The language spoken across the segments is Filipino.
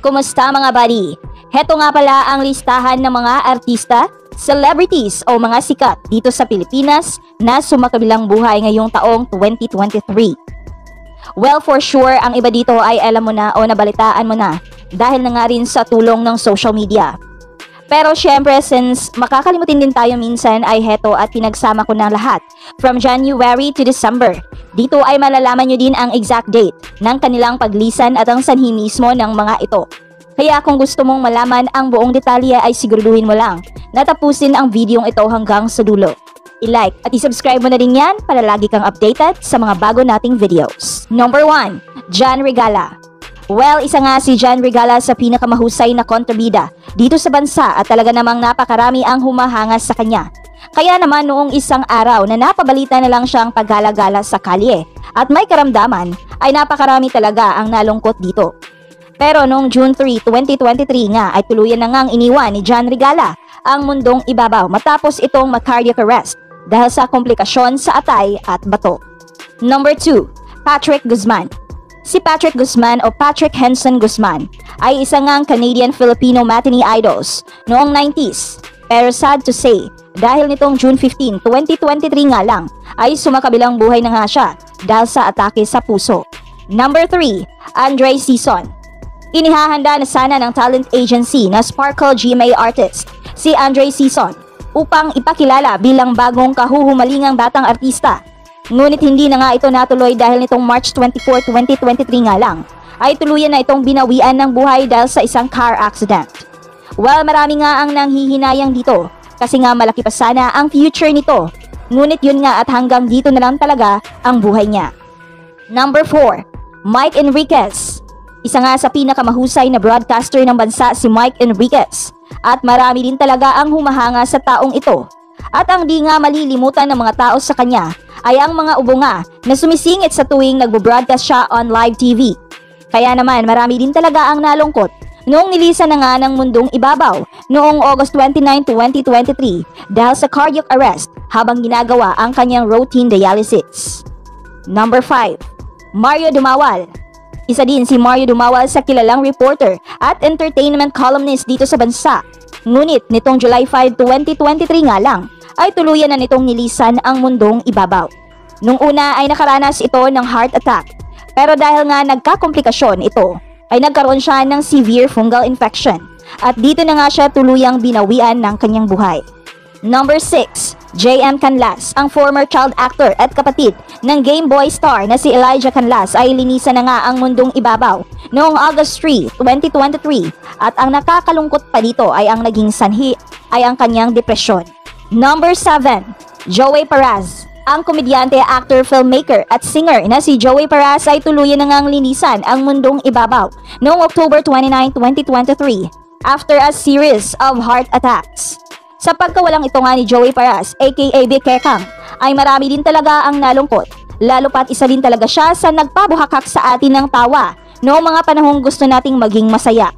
Kumusta mga buddy? Heto nga pala ang listahan ng mga artista, celebrities o mga sikat dito sa Pilipinas na sumakabilang buhay ngayong taong 2023. Well, for sure, ang iba dito ay alam mo na o nabalitaan mo na dahil na nga rin sa tulong ng social media. Pero syempre, since makakalimutin din tayo minsan, ay heto at pinagsama ko na lahat from January to December. Dito ay malalaman nyo din ang exact date ng kanilang paglisan at ang sanhi mismo ng mga ito. Kaya kung gusto mong malaman ang buong detalye ay siguraduhin mo lang na tapusin ang videong ito hanggang sa dulo. I-like at i-subscribe mo na din yan para lagi kang updated sa mga bago nating videos. Number 1, John Regala. Well, isa nga si John Regala sa pinakamahusay na kontrabida dito sa bansa at talaga namang napakarami ang humahangas sa kanya. Kaya naman noong isang araw na napabalita na lang siyang paggala-gala sa kalye at may karamdaman ay napakarami talaga ang nalungkot dito. Pero noong June 3, 2023 nga ay tuluyan na ngang iniwan ni John Regala ang mundong ibabaw matapos itong mag-cardiac arrest dahil sa komplikasyon sa atay at bato. Number 2, Patrick Guzman. Si Patrick Guzman o Patrick Henson Guzman ay isa ngang Canadian-Filipino matinee idols noong 90s. Pero sad to say, dahil nitong June 15, 2023 nga lang ay sumakabilang buhay na nga siya dahil sa atake sa puso. Number 3, Andre Sison. Inihahanda na sana ng talent agency na Sparkle GMA artist si Andre Sison upang ipakilala bilang bagong kahuhumalingang batang artista. Ngunit hindi na nga ito natuloy dahil nitong March 24, 2023 nga lang ay tuluyan na itong binawian ng buhay dahil sa isang car accident. Well, marami nga ang nanghihinayang dito kasi nga malaki pa sana ang future nito. Ngunit yun nga at hanggang dito na lang talaga ang buhay niya. Number 4, Mike Enriquez. Isa nga sa pinakamahusay na broadcaster ng bansa si Mike Enriquez at marami din talaga ang humahanga sa taong ito. At ang di nga malilimutan ng mga tao sa kanya ay ang mga ubunga na sumisingit sa tuwing nagbo-broadcast siya on live TV. Kaya naman marami din talaga ang nalungkot noong nilisan na nga ng mundong ibabaw noong August 29, 2023 dahil sa cardiac arrest habang ginagawa ang kanyang routine dialysis. Number 5, Mario Dumawal. Isa din si Mario Dumawal sa kilalang reporter at entertainment columnist dito sa bansa. Ngunit nitong July 5, 2023 nga lang ay tuluyan na nitong nilisan ang mundong ibabaw. Nung una ay nakaranas ito ng heart attack. Pero dahil nga nagkakomplikasyon ito, ay nagkaroon siya ng severe fungal infection. At dito na nga siya tuluyang binawian ng kanyang buhay. Number 6, J.M. Canlas. Ang former child actor at kapatid ng Game Boy star na si Elijah Canlas ay linisan na nga ang mundong ibabaw noong August 3, 2023 at ang nakakalungkot pa dito ay ang naging sanhi ay ang kanyang depresyon. Number 7, Joey Paraz. Ang komedyante, actor, filmmaker at singer na si Joey Paraz ay tuluyan na ngang linisan ang mundong ibabaw noong October 29, 2023 after a series of heart attacks. Sa pagkawalang ito nga ni Joey Paraz, aka Big Kekang, ay marami din talaga ang nalungkot. Lalo pat isa din talaga siya sa nagpabuhakak sa atin ng tawa noong mga panahong gusto nating maging masaya.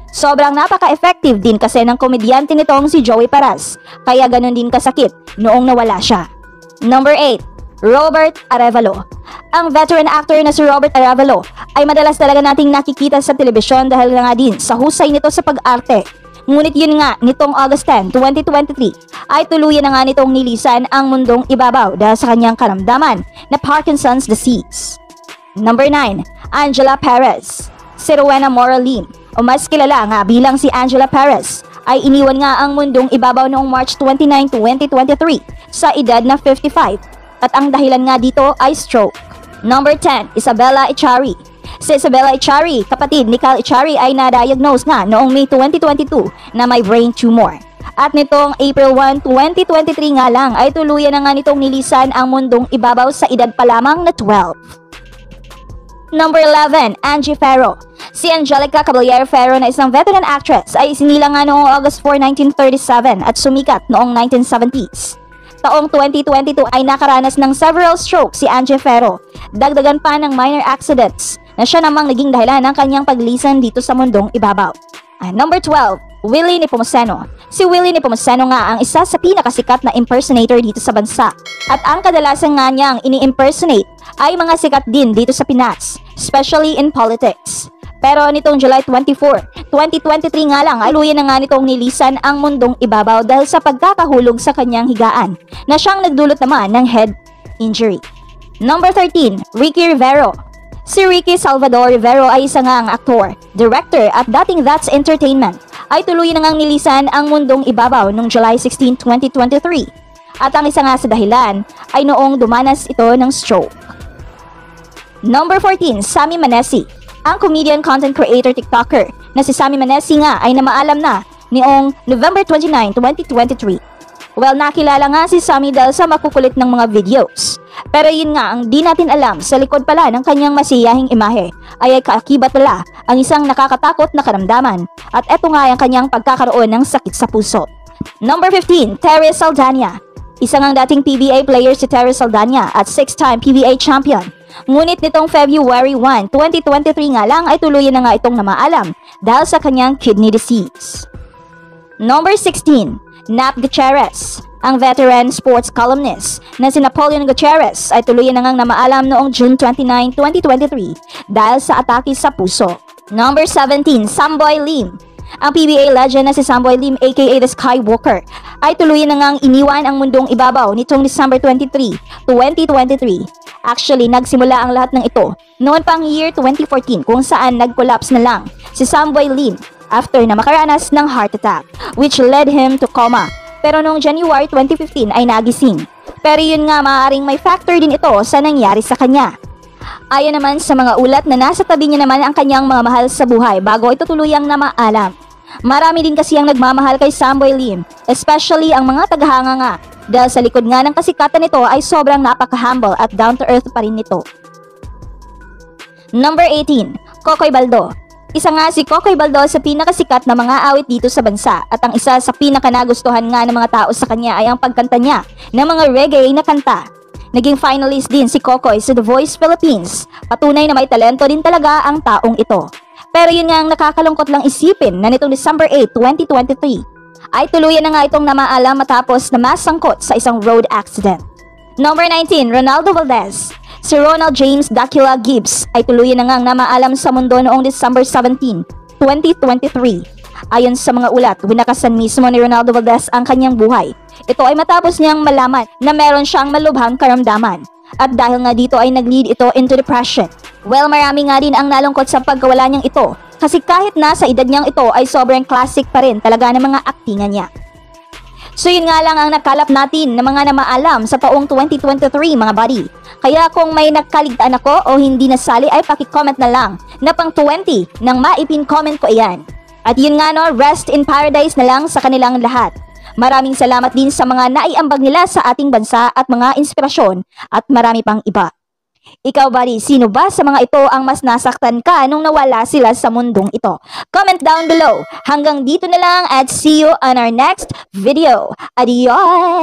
Sobrang napaka-effective din kasi ng komedyante nitong si Joey Paraz, kaya ganun din kasakit noong nawala siya. Number 8, Robert Arevalo. Ang veteran actor na si Robert Arevalo ay madalas talaga nating nakikita sa telebisyon dahil nga din sa husay nito sa pag-arte. Ngunit yun nga, nitong August 10, 2023 ay tuluyan na nga nitong nilisan ang mundong ibabaw dahil sa kanyang karamdaman na Parkinson's disease. Number 9, Angela Perez. Si Rowena Moralim, o mas kilala nga bilang si Angela Perez, ay iniwan nga ang mundong ibabaw noong March 29, 2023 sa edad na 55 at ang dahilan nga dito ay stroke. Number 10, Isabella Echari. Si Isabella Echari, kapatid ni Cal Echari ay na-diagnose nga noong May 2022 na may brain tumor. At nitong April 1, 2023 nga lang ay tuluyan na nga nitong nilisan ang mundong ibabaw sa edad pa lamang na 12. Number 11, Angie Ferro. Si Angelica Caballero Ferro na isang veteran actress ay isinilang nga noong August 4, 1937 at sumikat noong 1970s. Taong 2022 ay nakaranas ng several strokes si Angie Ferro. Dagdagan pa ng minor accidents na siya namang naging dahilan ng kanyang paglisan dito sa mundong ibabaw. Number 12, Willie Nepomuceno. Si Willie Nepomuceno nga ang isa sa pinakasikat na impersonator dito sa bansa. At ang kadalasan nga niyang ini-impersonate ay mga sikat din dito sa Pinas, especially in politics. Pero nitong July 24, 2023 nga lang ay luyan na nga nitong nilisan ang mundong ibabaw dahil sa pagkakahulog sa kanyang higaan na siyang nagdulot naman ng head injury. Number 13, Ricky Rivero. Si Ricky Salvador Rivero ay isa ngang aktor, director at dating That's Entertainment ay tuluyan na ngang nilisan ang mundong ibabaw noong July 16, 2023. At ang isa nga sa dahilan ay noong dumanas ito ng stroke. Number 14, Sammy Manesi. Ang comedian, content creator, TikToker na si Sammy Manesi nga ay namaalam na noong November 29, 2023. Well, nakilala nga si Sammy dahil sa makukulit ng mga videos. Pero yun nga, ang di natin alam, sa likod pala ng kanyang masiyahing imahe ay kaakibat pala ang isang nakakatakot na karamdaman. At eto nga ang kanyang pagkakaroon ng sakit sa puso. Number 15, Terry Saldana. Isang ang dating PBA player si Terry Saldana at 6-time PBA champion. Ngunit nitong February 1, 2023 nga lang ay tuluyan na nga itong namaalam dahil sa kanyang kidney disease. Number 16, Nap Gutierrez. Ang veteran sports columnist na si Napoleon Gutierrez ay tuluyan na ngang namaalam noong June 29, 2023 dahil sa atake sa puso. Number 17, Samboy Lim. Ang PBA legend na si Samboy Lim aka The Skywalker ay tuluyan na ngang iniwan ang mundong ibabaw nitong December 23, 2023. Actually, nagsimula ang lahat ng ito noon pang year 2014 kung saan nag-collapse na lang si Samboy Lim after na makaranas ng heart attack which led him to coma. Pero noong January 2015 ay nagising. Pero yun nga, maaaring may factor din ito sa nangyari sa kanya. Ayon naman sa mga ulat na nasa tabi niya naman ang kanyang mga mahal sa buhay bago ito tuluyang namaalam. Marami din kasi ang nagmamahal kay Samboy Lim, especially ang mga tagahanga nga, dahil sa likod nga ng kasikatan nito ay sobrang napaka-humble at down-to-earth pa rin nito. Number 18, Kokoy Baldo. Isa nga si Kokoy Baldo sa pinakasikat na mga awit dito sa bansa at ang isa sa pinakanagustuhan nga ng mga tao sa kanya ay ang pagkanta niya ng mga reggae na kanta. Naging finalist din si Kokoy sa The Voice Philippines. Patunay na may talento din talaga ang taong ito. Pero yun nga ang nakakalungkot lang isipin na nitong December 8, 2023 ay tuluyan na nga itong namaalam matapos na masangkot sa isang road accident. Number 19, Ronaldo Valdez. Si Ronald James Dacula Gibbs ay tuluyan na ngang namaalam sa mundo noong December 17, 2023. Ayon sa mga ulat, winakasan mismo ni Ronaldo Valdez ang kanyang buhay. Ito ay matapos niyang malaman na meron siyang malubhang karamdaman. At dahil nga dito ay nag-lead ito into depression. Well, marami nga din ang nalungkot sa pagkawala niyang ito. Kasi kahit nasa edad niyang ito ay sobrang classic pa rin talaga ng mga aktingan niya. So yun nga lang ang nakalap natin ng mga namaalam sa taong 2023 mga buddy. Kaya kung may nakaligtaan ako o hindi nasali ay paki-comment na lang na pang 20 nang maipin-comment ko iyan. At yun nga no, rest in paradise na lang sa kanilang lahat. Maraming salamat din sa mga naiambag nila sa ating bansa at mga inspirasyon at marami pang iba. Ikaw buddy, sino ba sa mga ito ang mas nasaktan ka nung nawala sila sa mundong ito? Comment down below. Hanggang dito na lang at see you on our next video. Adios!